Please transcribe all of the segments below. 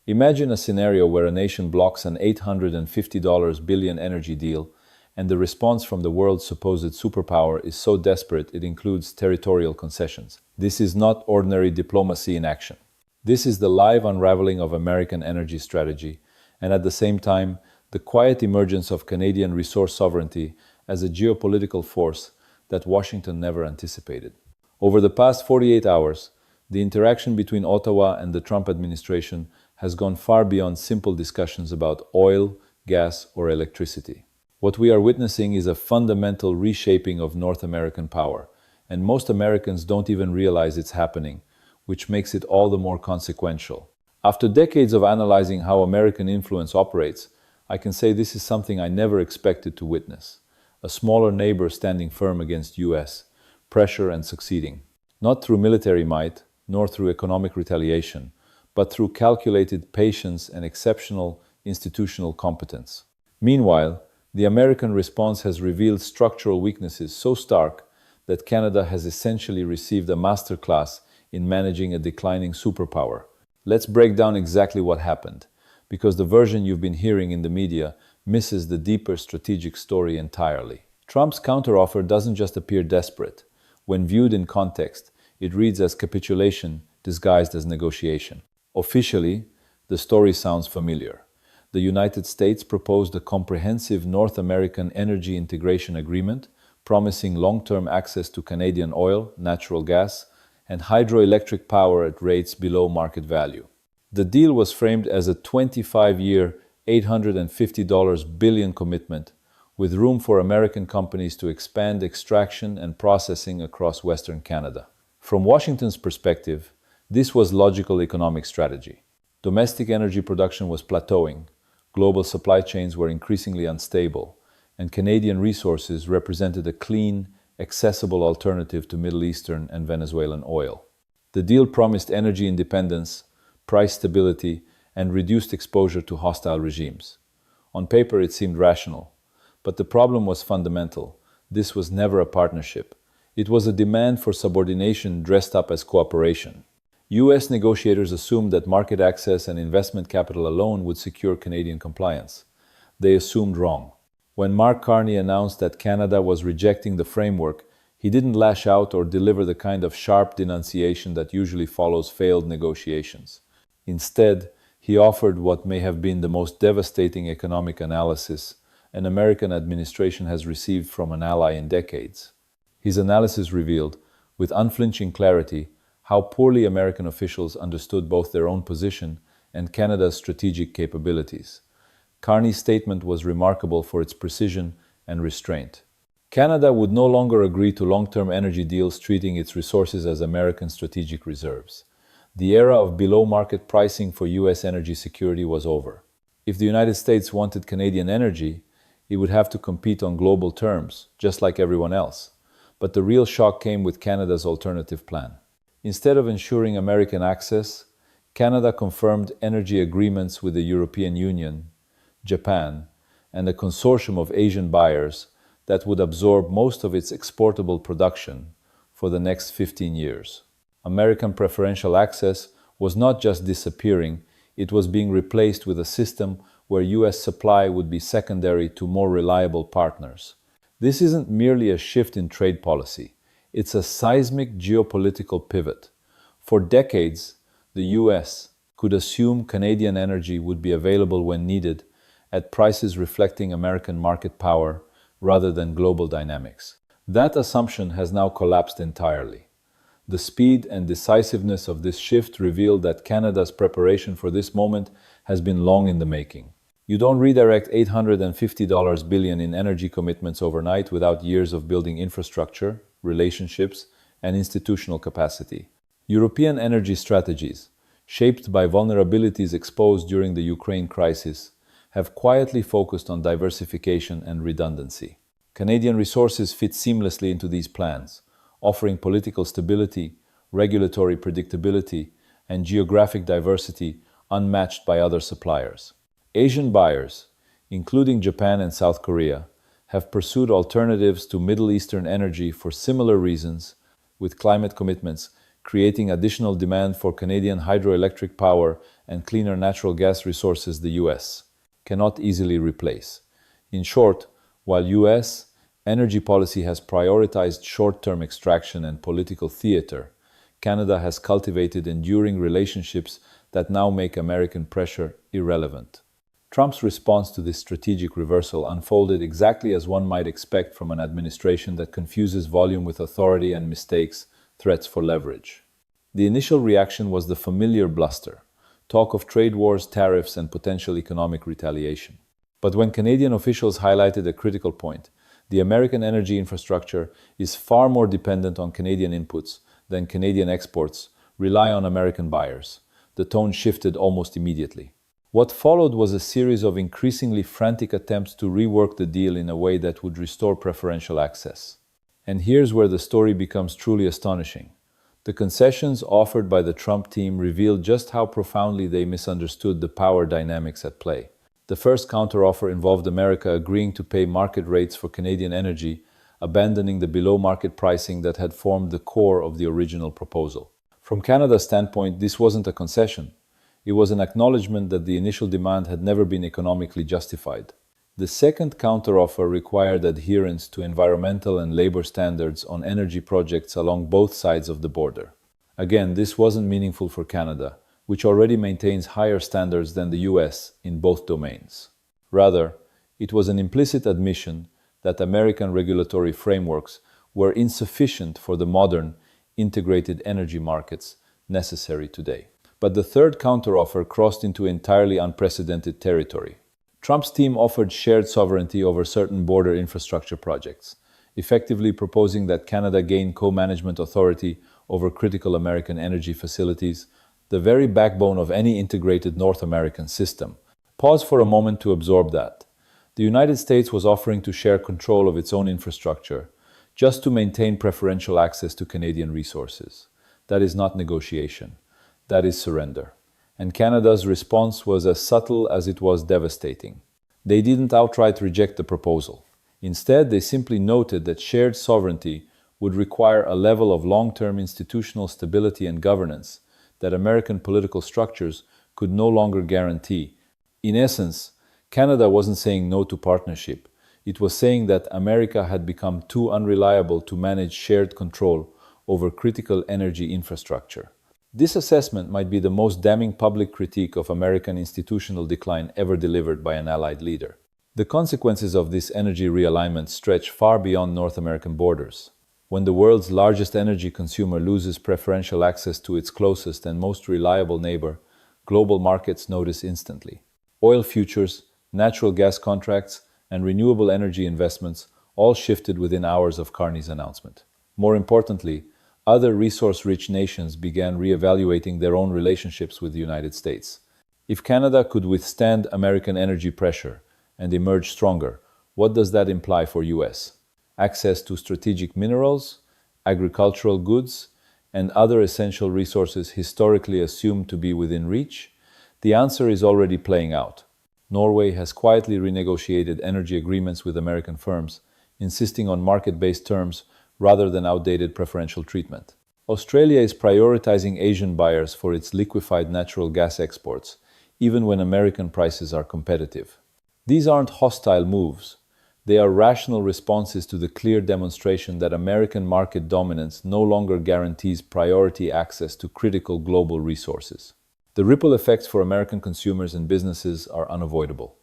Imagine a scenario where a nation blocks an $850 billion energy deal, and the response from the world's supposed superpower is so desperate it includes territorial concessions. This is not ordinary diplomacy in action. This is the live unraveling of American energy strategy, and at the same time, the quiet emergence of Canadian resource sovereignty as a geopolitical force that Washington never anticipated. Over the past 48 hours, the interaction between Ottawa and the Trump administration has gone far beyond simple discussions about oil, gas, or electricity. What we are witnessing is a fundamental reshaping of North American power, and most Americans don't even realize it's happening, which makes it all the more consequential. After decades of analyzing how American influence operates, I can say this is something I never expected to witness. A smaller neighbor standing firm against US pressure and succeeding. Not through military might, nor through economic retaliation, but through calculated patience and exceptional institutional competence. Meanwhile, the American response has revealed structural weaknesses so stark that Canada has essentially received a masterclass in managing a declining superpower. Let's break down exactly what happened, because the version you've been hearing in the media misses the deeper strategic story entirely. Trump's counteroffer doesn't just appear desperate. When viewed in context, it reads as capitulation disguised as negotiation. Officially, the story sounds familiar. The United States proposed a comprehensive North American energy integration agreement promising long-term access to Canadian oil, natural gas, and hydroelectric power at rates below market value. The deal was framed as a 25-year, $850 billion commitment, with room for American companies to expand extraction and processing across Western Canada. From Washington's perspective, this was logical economic strategy. Domestic energy production was plateauing, global supply chains were increasingly unstable, and Canadian resources represented a clean, accessible alternative to Middle Eastern and Venezuelan oil. The deal promised energy independence, price stability, and reduced exposure to hostile regimes. On paper, it seemed rational. But the problem was fundamental. This was never a partnership. It was a demand for subordination dressed up as cooperation. US negotiators assumed that market access and investment capital alone would secure Canadian compliance. They assumed wrong. When Mark Carney announced that Canada was rejecting the framework, he didn't lash out or deliver the kind of sharp denunciation that usually follows failed negotiations. Instead, he offered what may have been the most devastating economic analysis an American administration has received from an ally in decades. His analysis revealed, with unflinching clarity, how poorly American officials understood both their own position and Canada's strategic capabilities. Carney's statement was remarkable for its precision and restraint. Canada would no longer agree to long-term energy deals treating its resources as American strategic reserves. The era of below-market pricing for US energy security was over. If the United States wanted Canadian energy, it would have to compete on global terms, just like everyone else. But the real shock came with Canada's alternative plan. Instead of ensuring American access, Canada confirmed energy agreements with the European Union, Japan, and a consortium of Asian buyers that would absorb most of its exportable production for the next 15 years. American preferential access was not just disappearing, it was being replaced with a system where US supply would be secondary to more reliable partners. This isn't merely a shift in trade policy, it's a seismic geopolitical pivot. For decades, the US could assume Canadian energy would be available when needed at prices reflecting American market power rather than global dynamics. That assumption has now collapsed entirely. The speed and decisiveness of this shift revealed that Canada's preparation for this moment has been long in the making. You don't redirect $850 billion in energy commitments overnight without years of building infrastructure, relationships, and institutional capacity. European energy strategies, shaped by vulnerabilities exposed during the Ukraine crisis, have quietly focused on diversification and redundancy. Canadian resources fit seamlessly into these plans, offering political stability, regulatory predictability, and geographic diversity unmatched by other suppliers. Asian buyers, including Japan and South Korea, have pursued alternatives to Middle Eastern energy for similar reasons, with climate commitments creating additional demand for Canadian hydroelectric power and cleaner natural gas resources the US cannot easily replace. In short, while US energy policy has prioritized short-term extraction and political theater, Canada has cultivated enduring relationships that now make American pressure irrelevant. Trump's response to this strategic reversal unfolded exactly as one might expect from an administration that confuses volume with authority and mistakes threats for leverage. The initial reaction was the familiar bluster, talk of trade wars, tariffs, and potential economic retaliation. But when Canadian officials highlighted a critical point, the American energy infrastructure is far more dependent on Canadian inputs than Canadian exports rely on American buyers, the tone shifted almost immediately. What followed was a series of increasingly frantic attempts to rework the deal in a way that would restore preferential access. And here's where the story becomes truly astonishing. The concessions offered by the Trump team revealed just how profoundly they misunderstood the power dynamics at play. The first counteroffer involved America agreeing to pay market rates for Canadian energy, abandoning the below-market pricing that had formed the core of the original proposal. From Canada's standpoint, this wasn't a concession. It was an acknowledgement that the initial demand had never been economically justified. The second counteroffer required adherence to environmental and labor standards on energy projects along both sides of the border. Again, this wasn't meaningful for Canada, which already maintains higher standards than the US in both domains. Rather, it was an implicit admission that American regulatory frameworks were insufficient for the modern, integrated energy markets necessary today. But the third counteroffer crossed into entirely unprecedented territory. Trump's team offered shared sovereignty over certain border infrastructure projects, effectively proposing that Canada gain co-management authority over critical American energy facilities, the very backbone of any integrated North American system. Pause for a moment to absorb that. The United States was offering to share control of its own infrastructure, just to maintain preferential access to Canadian resources. That is not negotiation. That is surrender. And Canada's response was as subtle as it was devastating. They didn't outright reject the proposal. Instead, they simply noted that shared sovereignty would require a level of long-term institutional stability and governance that American political structures could no longer guarantee. In essence, Canada wasn't saying no to partnership. It was saying that America had become too unreliable to manage shared control over critical energy infrastructure. This assessment might be the most damning public critique of American institutional decline ever delivered by an allied leader. The consequences of this energy realignment stretch far beyond North American borders. When the world's largest energy consumer loses preferential access to its closest and most reliable neighbor, global markets notice instantly. Oil futures, natural gas contracts, and renewable energy investments all shifted within hours of Carney's announcement. More importantly, other resource-rich nations began re-evaluating their own relationships with the United States. If Canada could withstand American energy pressure and emerge stronger, what does that imply for US? Access to strategic minerals, agricultural goods, and other essential resources historically assumed to be within reach? The answer is already playing out. Norway has quietly renegotiated energy agreements with American firms, insisting on market-based terms rather than outdated preferential treatment. Australia is prioritizing Asian buyers for its liquefied natural gas exports, even when American prices are competitive. These aren't hostile moves. They are rational responses to the clear demonstration that American market dominance no longer guarantees priority access to critical global resources. The ripple effects for American consumers and businesses are unavoidable.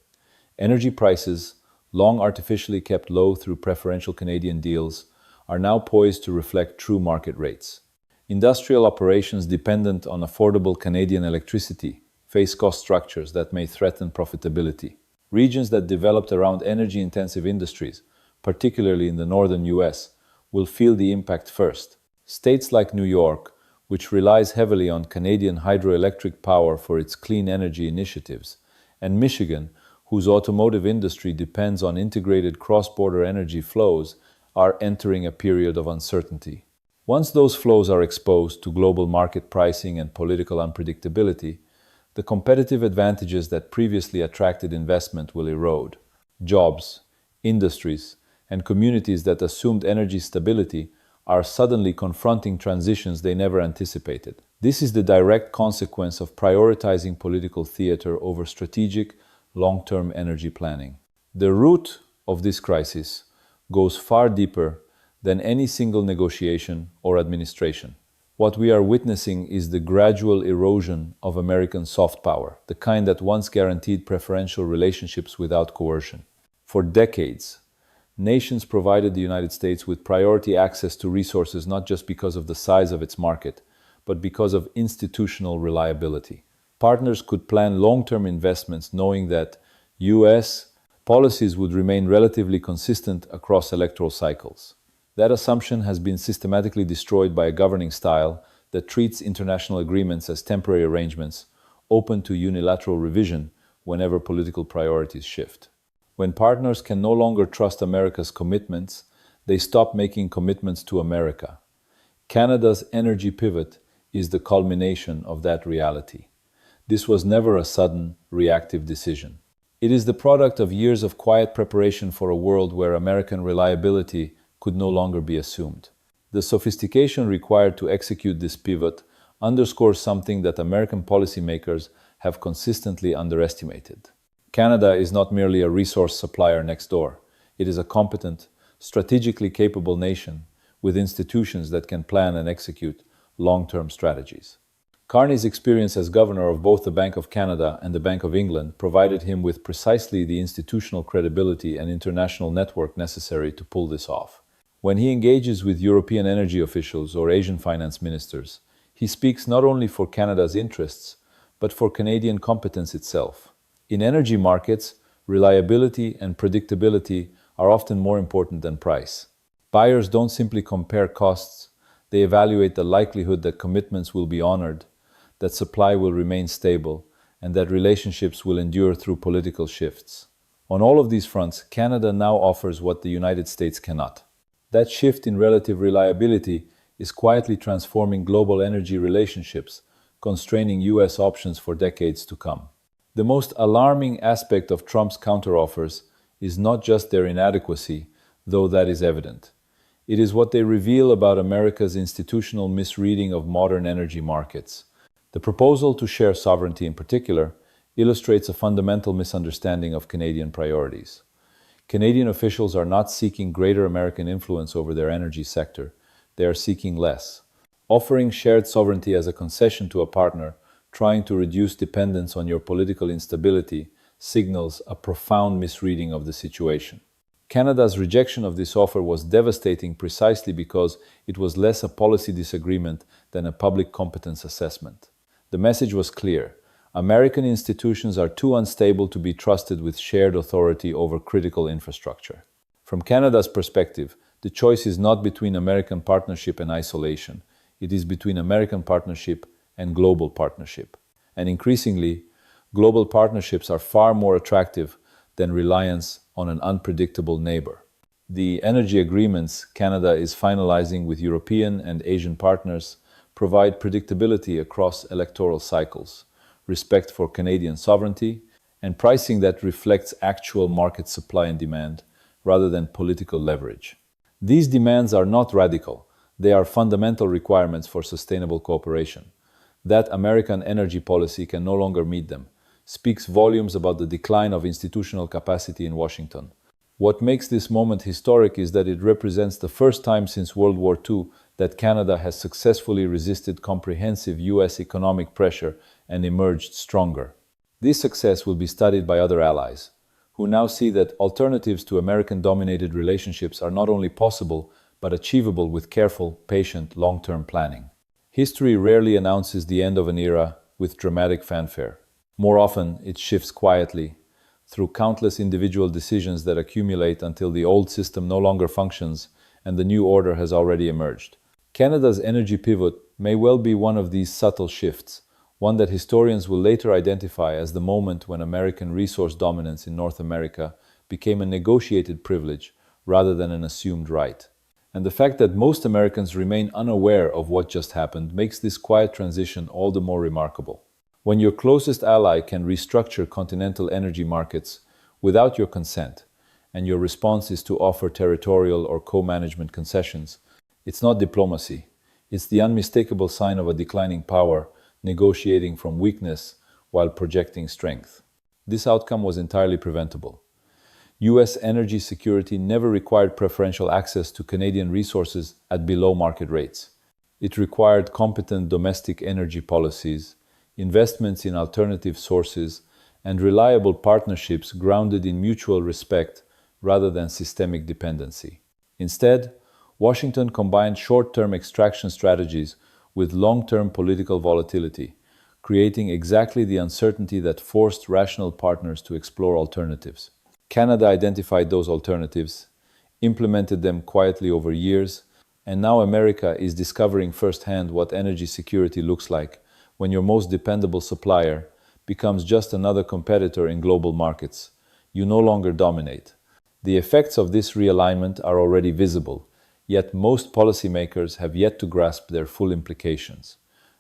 Energy prices, long artificially kept low through preferential Canadian deals, are now poised to reflect true market rates. Industrial operations dependent on affordable Canadian electricity face cost structures that may threaten profitability. Regions that developed around energy-intensive industries, particularly in the northern US, will feel the impact first. States like New York, which relies heavily on Canadian hydroelectric power for its clean energy initiatives, and Michigan, whose automotive industry depends on integrated cross-border energy flows, are entering a period of uncertainty. Once those flows are exposed to global market pricing and political unpredictability, the competitive advantages that previously attracted investment will erode. Jobs, industries, and communities that assumed energy stability are suddenly confronting transitions they never anticipated. This is the direct consequence of prioritizing political theater over strategic, long-term energy planning. The root of this crisis goes far deeper than any single negotiation or administration. What we are witnessing is the gradual erosion of American soft power, the kind that once guaranteed preferential relationships without coercion. For decades, nations provided the United States with priority access to resources not just because of the size of its market, but because of institutional reliability. Partners could plan long-term investments knowing that U.S. policies would remain relatively consistent across electoral cycles. That assumption has been systematically destroyed by a governing style that treats international agreements as temporary arrangements, open to unilateral revision whenever political priorities shift. When partners can no longer trust America's commitments, they stop making commitments to America. Canada's energy pivot is the culmination of that reality. This was never a sudden, reactive decision. It is the product of years of quiet preparation for a world where American reliability could no longer be assumed. The sophistication required to execute this pivot underscores something that American policymakers have consistently underestimated. Canada is not merely a resource supplier next door. It is a competent, strategically capable nation with institutions that can plan and execute long-term strategies. Carney's experience as governor of both the Bank of Canada and the Bank of England provided him with precisely the institutional credibility and international network necessary to pull this off. When he engages with European energy officials or Asian finance ministers, he speaks not only for Canada's interests, but for Canadian competence itself. In energy markets, reliability and predictability are often more important than price. Buyers don't simply compare costs, they evaluate the likelihood that commitments will be honored, that supply will remain stable, and that relationships will endure through political shifts. On all of these fronts, Canada now offers what the United States cannot. That shift in relative reliability is quietly transforming global energy relationships, constraining U.S. options for decades to come. The most alarming aspect of Trump's counteroffers is not just their inadequacy, though that is evident. It is what they reveal about America's institutional misreading of modern energy markets. The proposal to share sovereignty in particular illustrates a fundamental misunderstanding of Canadian priorities. Canadian officials are not seeking greater American influence over their energy sector. They are seeking less. Offering shared sovereignty as a concession to a partner trying to reduce dependence on your political instability signals a profound misreading of the situation. Canada's rejection of this offer was devastating precisely because it was less a policy disagreement than a public competence assessment. The message was clear. American institutions are too unstable to be trusted with shared authority over critical infrastructure. From Canada's perspective, the choice is not between American partnership and isolation. It is between American partnership and global partnership. And increasingly, global partnerships are far more attractive than reliance on an unpredictable neighbor. The energy agreements Canada is finalizing with European and Asian partners provide predictability across electoral cycles, respect for Canadian sovereignty, and pricing that reflects actual market supply and demand rather than political leverage. These demands are not radical. They are fundamental requirements for sustainable cooperation. That American energy policy can no longer meet them speaks volumes about the decline of institutional capacity in Washington. What makes this moment historic is that it represents the first time since World War II that Canada has successfully resisted comprehensive U.S. economic pressure and emerged stronger. This success will be studied by other allies, who now see that alternatives to American-dominated relationships are not only possible, but achievable with careful, patient, long-term planning. History rarely announces the end of an era with dramatic fanfare. More often, it shifts quietly, through countless individual decisions that accumulate until the old system no longer functions and the new order has already emerged. Canada's energy pivot may well be one of these subtle shifts, one that historians will later identify as the moment when American resource dominance in North America became a negotiated privilege rather than an assumed right. And the fact that most Americans remain unaware of what just happened makes this quiet transition all the more remarkable. When your closest ally can restructure continental energy markets without your consent, and your response is to offer territorial or co-management concessions, It's not diplomacy. It's the unmistakable sign of a declining power negotiating from weakness while projecting strength. This outcome was entirely preventable. US energy security never required preferential access to Canadian resources at below market rates. It required competent domestic energy policies, investments in alternative sources, and reliable partnerships grounded in mutual respect rather than systemic dependency. Instead, Washington combined short-term extraction strategies with long-term political volatility, creating exactly the uncertainty that forced rational partners to explore alternatives. Canada identified those alternatives, implemented them quietly over years, and now America is discovering firsthand what energy security looks like when your most dependable supplier becomes just another competitor in global markets. You no longer dominate. The effects of this realignment are already visible, yet most policymakers have yet to grasp their full implications.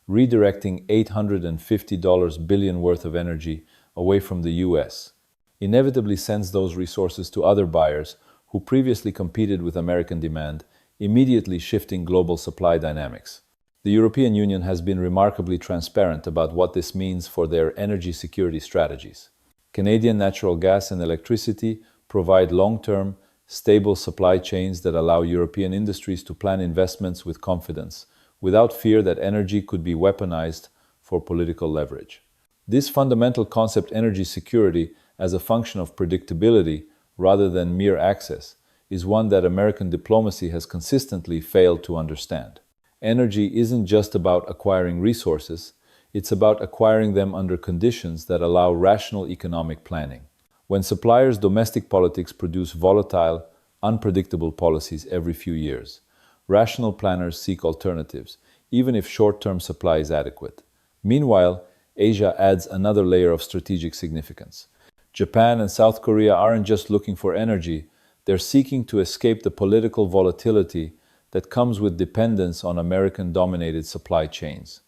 Redirecting $850 billion worth of energy away from the US inevitably sends those resources to other buyers who previously competed with American demand, immediately shifting global supply dynamics. The European Union has been remarkably transparent about what this means for their energy security strategies. Canadian natural gas and electricity provide long-term, stable supply chains that allow European industries to plan investments with confidence, without fear that energy could be weaponized for political leverage. This fundamental concept, energy security as a function of predictability rather than mere access, is one that American diplomacy has consistently failed to understand. Energy isn't just about acquiring resources, it's about acquiring them under conditions that allow rational economic planning. When suppliers' domestic politics produce volatile, unpredictable policies every few years, rational planners seek alternatives, even if short-term supply is adequate. Meanwhile, Asia adds another layer of strategic significance. Japan and South Korea aren't just looking for energy, they're seeking to escape the political volatility that comes with dependence on American-dominated supply chains.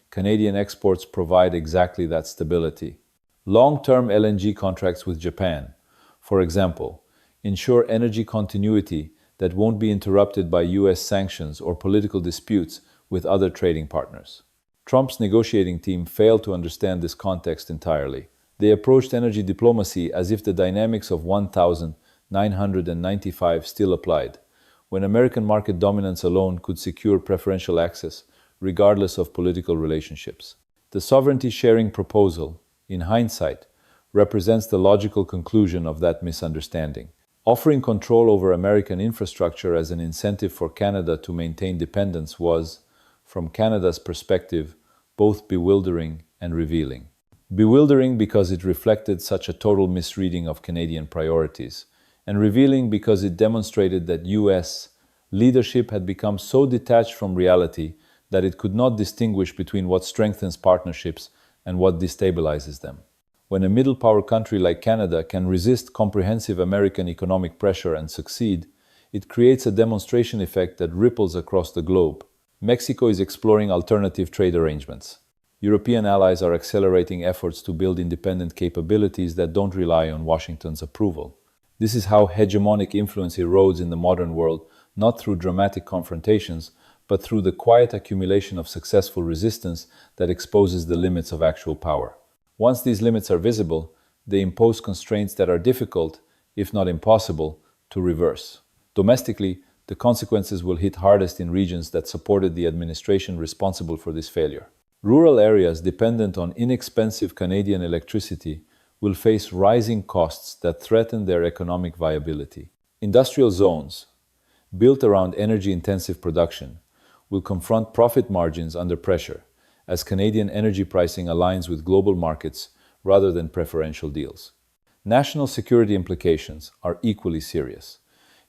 Canadian exports provide exactly that stability. Long-term LNG contracts with Japan, for example, ensure energy continuity that won't be interrupted by US sanctions or political disputes with other trading partners. Trump's negotiating team failed to understand this context entirely. They approached energy diplomacy as if the dynamics of 1995 still applied, when American market dominance alone could secure preferential access, regardless of political relationships. The sovereignty-sharing proposal, in hindsight, represents the logical conclusion of that misunderstanding. Offering control over American infrastructure as an incentive for Canada to maintain dependence was, from Canada's perspective, both bewildering and revealing. Bewildering because it reflected such a total misreading of Canadian priorities, and revealing because it demonstrated that US leadership had become so detached from reality that it could not distinguish between what strengthens partnerships and what destabilizes them. When a middle power country like Canada can resist comprehensive American economic pressure and succeed, it creates a demonstration effect that ripples across the globe. Mexico is exploring alternative trade arrangements. European allies are accelerating efforts to build independent capabilities that don't rely on Washington's approval. This is how hegemonic influence erodes in the modern world, not through dramatic confrontations, but through the quiet accumulation of successful resistance that exposes the limits of actual power. Once these limits are visible, they impose constraints that are difficult, if not impossible, to reverse. Domestically, the consequences will hit hardest in regions that supported the administration responsible for this failure. Rural areas dependent on inexpensive Canadian electricity will face rising costs that threaten their economic viability. Industrial zones, built around energy-intensive production, will confront profit margins under pressure as Canadian energy pricing aligns with global markets rather than preferential deals. National security implications are equally serious.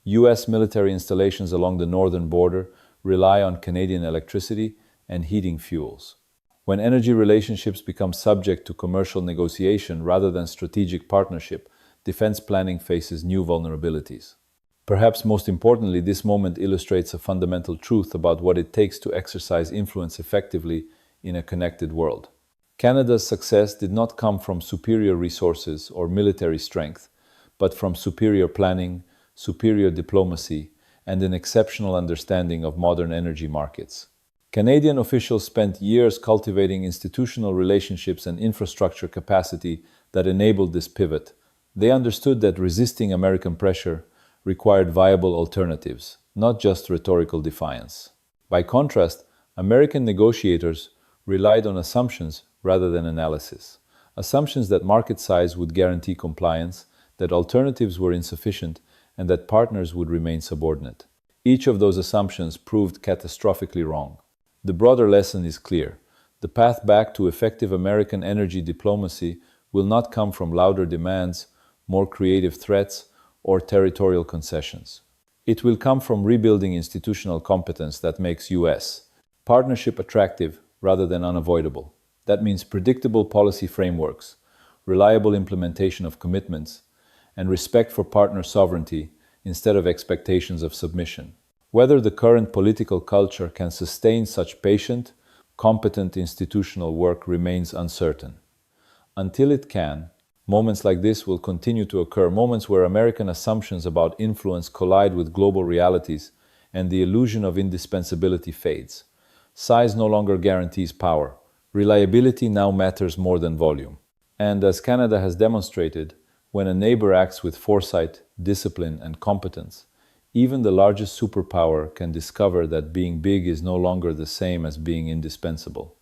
US military installations along the northern border rely on Canadian electricity and heating fuels. When energy relationships become subject to commercial negotiation rather than strategic partnership, defense planning faces new vulnerabilities. Perhaps most importantly, this moment illustrates a fundamental truth about what it takes to exercise influence effectively in a connected world. Canada's success did not come from superior resources or military strength, but from superior planning, superior diplomacy, and an exceptional understanding of modern energy markets. Canadian officials spent years cultivating institutional relationships and infrastructure capacity that enabled this pivot. They understood that resisting American pressure required viable alternatives, not just rhetorical defiance. By contrast, American negotiators relied on assumptions rather than analysis. Assumptions that market size would guarantee compliance, that alternatives were insufficient, and that partners would remain subordinate. Each of those assumptions proved catastrophically wrong. The broader lesson is clear. The path back to effective American energy diplomacy will not come from louder demands, more creative threats, or territorial concessions. It will come from rebuilding institutional competence that makes U.S. partnership attractive rather than unavoidable. That means predictable policy frameworks, reliable implementation of commitments, and respect for partner sovereignty instead of expectations of submission. Whether the current political culture can sustain such patient, competent institutional work remains uncertain. Until it can, moments like this will continue to occur, moments where American assumptions about influence collide with global realities and the illusion of indispensability fades. Size no longer guarantees power. Reliability now matters more than volume. And as Canada has demonstrated, when a neighbor acts with foresight, discipline, and competence, even the largest superpower can discover that being big is no longer the same as being indispensable.